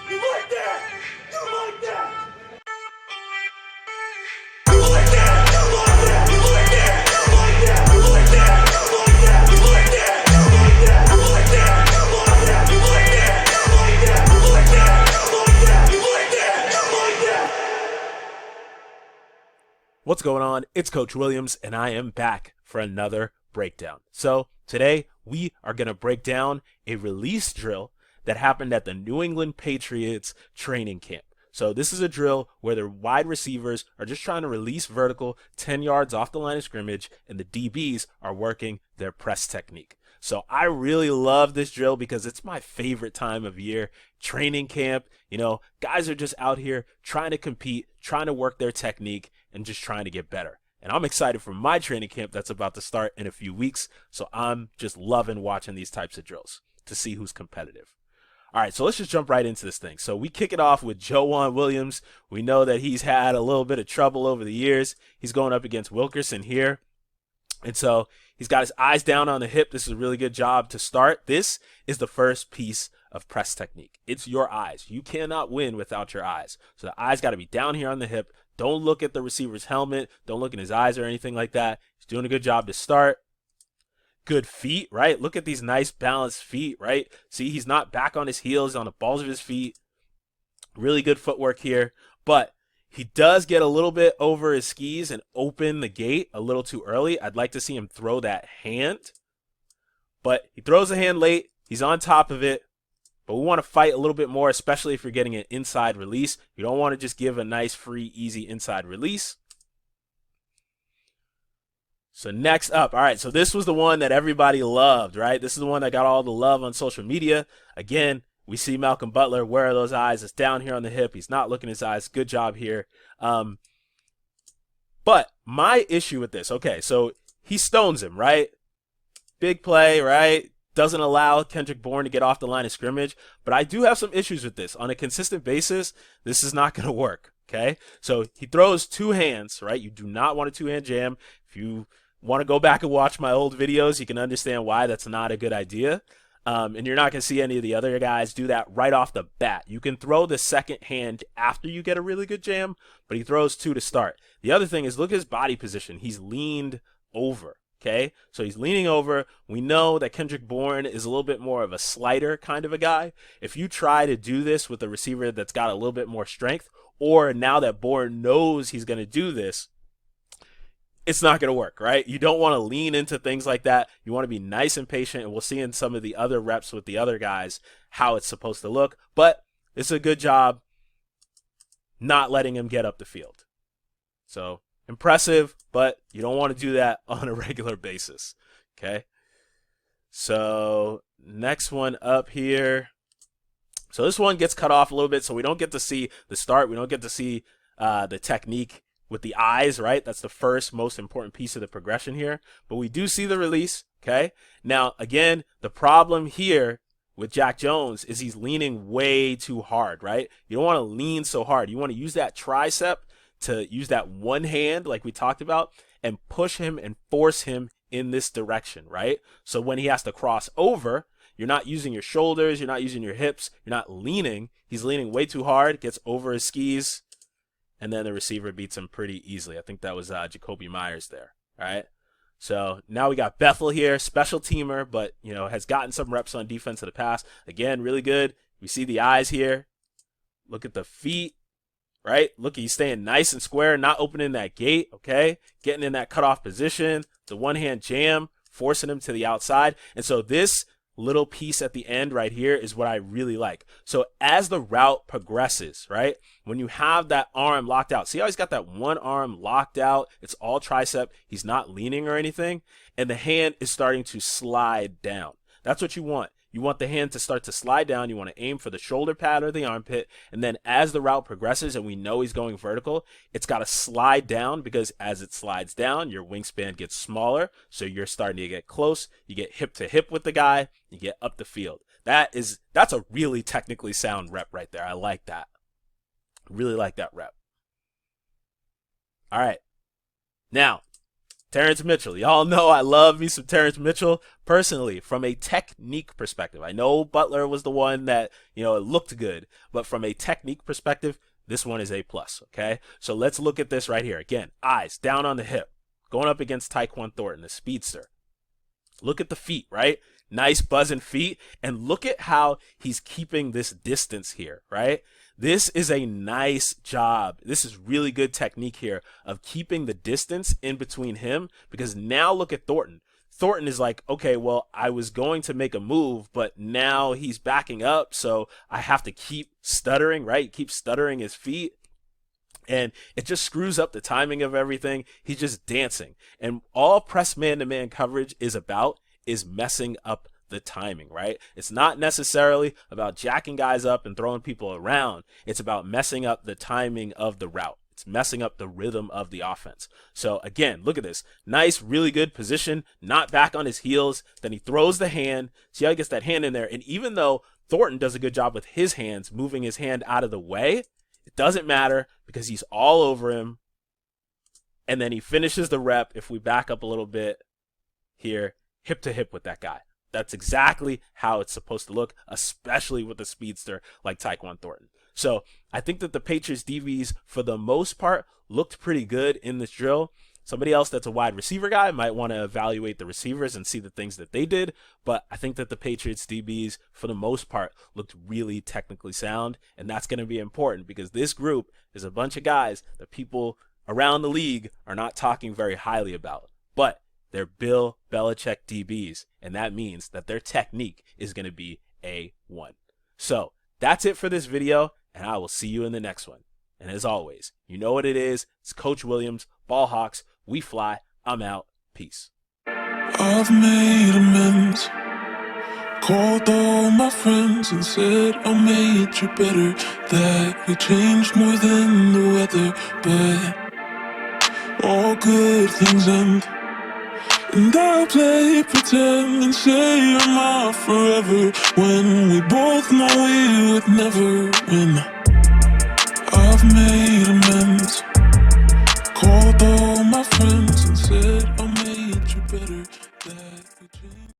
You like that? You like that? What's going on? It's Coach Williams, and I am back for another breakdown. So today we are going to break down a release drill that happened at the New England Patriots Training Camp. So this is a drill where the wide receivers are just trying to release vertical 10 yards off the line of scrimmage, and the DBs are working their press technique. So I really love this drill because it's my favorite time of year. Training camp, guys are just out here trying to compete, trying to work their technique, and just trying to get better. And I'm excited for my training camp that's about to start in a few weeks. So I'm just loving watching these types of drills to see who's competitive. All right, so let's just jump right into this thing. So we kick it off with Joejuan Williams. We know that he's had a little bit of trouble over the years. He's going up against Wilkerson here. And so he's got his eyes down on the hip. This is a really good job to start. This is the first piece of press technique. It's your eyes. You cannot win without your eyes. So the eyes got to be down here on the hip. Don't look at the receiver's helmet. Don't look in his eyes or anything like that. He's doing a good job to start. Good feet, right? Look at these nice balanced feet, right? See, he's not back on his heels, on the balls of his feet. Really good footwork here. But he does get a little bit over his skis and open the gate a little too early. I'd like to see him throw that hand. But he throws the hand late. He's on top of it. But we want to fight a little bit more, especially if you're getting an inside release. You don't want to just give a nice, free, easy inside release. So next up, all right, so this was the one that everybody loved, right? This is the one that got all the love on social media. Again, we see Malcolm Butler. Where are those eyes? It's down here on the hip. He's not looking at his eyes. Good job here. But my issue with this, okay, so he stones him, right? Big play, right? Doesn't allow Kendrick Bourne to get off the line of scrimmage. But I do have some issues with this. On a consistent basis, this is not going to work, okay? So he throws two hands, right? You do not want a two-hand jam. If you want to go back and watch my old videos, you can understand why that's not a good idea. And you're not going to see any of the other guys do that right off the bat. You can throw the second hand after you get a really good jam, but he throws two to start. The other thing is, look at his body position. He's leaned over, okay? So he's leaning over. We know that Kendrick Bourne is a little bit more of a slider kind of a guy. If you try to do this with a receiver that's got a little bit more strength, or now that Bourne knows he's going to do this, it's not going to work, right? You don't want to lean into things like that. You want to be nice and patient, and we'll see in some of the other reps with the other guys how it's supposed to look. But it's a good job not letting him get up the field. So impressive, but you don't want to do that on a regular basis, okay? So next one up here. So this one gets cut off a little bit, so we don't get to see the start. We don't get to see the technique with the eyes, right? That's the first most important piece of the progression here. But we do see the release, okay? Now, again, the problem here with Jack Jones is he's leaning way too hard, right? You don't want to lean so hard. You want to use that tricep to use that one hand like we talked about and push him and force him in this direction, right? So when he has to cross over, you're not using your shoulders, you're not using your hips, you're not leaning. He's leaning way too hard, gets over his skis, and then the receiver beats him pretty easily. I think that was Jacoby Myers there, all right? So now we got Bethel here, special teamer, but, has gotten some reps on defense in the past. Again, really good. We see the eyes here. Look at the feet, right? Look, he's staying nice and square, not opening that gate, okay? Getting in that cutoff position, the one-hand jam, forcing him to the outside. And so this little piece at the end right here is what I really like. So as the route progresses, right, when you have that arm locked out, see how he's got that one arm locked out? It's all tricep. He's not leaning or anything. And the hand is starting to slide down. That's what you want. You want the hand to start to slide down. You want to aim for the shoulder pad or the armpit. And then as the route progresses and we know he's going vertical, it's got to slide down, because as it slides down, your wingspan gets smaller. So you're starting to get close. You get hip to hip with the guy. You get up the field. That's a really technically sound rep right there. I like that. Really like that rep. All right. Now, Terrence Mitchell. Y'all know I love me some Terrence Mitchell personally from a technique perspective. I know Butler was the one that, it looked good, but from a technique perspective, this one is A+, okay? So let's look at this right here. Again, eyes down on the hip, going up against Tyquan Thornton, the speedster. Look at the feet, right? Nice buzzing feet. And look at how he's keeping this distance here, right? This is a nice job. This is really good technique here of keeping the distance in between him, because now look at Thornton. Thornton is like, okay, well, I was going to make a move, but now he's backing up, so I have to keep stuttering, right? Keep stuttering his feet. And it just screws up the timing of everything. He's just dancing. And all press man-to-man coverage is about is messing up the timing, right? It's not necessarily about jacking guys up and throwing people around. It's about messing up the timing of the route. It's messing up the rhythm of the offense. So again, look at this. Nice, really good position, not back on his heels. Then he throws the hand. See how he gets that hand in there. And even though Thornton does a good job with his hands, moving his hand out of the way, it doesn't matter because he's all over him. And then he finishes the rep, if we back up a little bit here, hip to hip with that guy. That's exactly how it's supposed to look, especially with a speedster like Tyquan Thornton. So I think that the Patriots DBs, for the most part, looked pretty good in this drill. Somebody else that's a wide receiver guy might want to evaluate the receivers and see the things that they did. But I think that the Patriots DBs, for the most part, looked really technically sound. And that's going to be important because this group is a bunch of guys that people around the league are not talking very highly about. But they're Bill Belichick DBs, and that means that their technique is going to be A1. So that's it for this video, and I will see you in the next one. And as always, you know what it is. It's Coach Williams, Ball Hawks. We fly. I'm out. Peace. I've made amends, called all my friends and said I made you better, that we changed more than the weather, but all good things end. And I'll play pretend and say I'm out forever when we both know we would never win.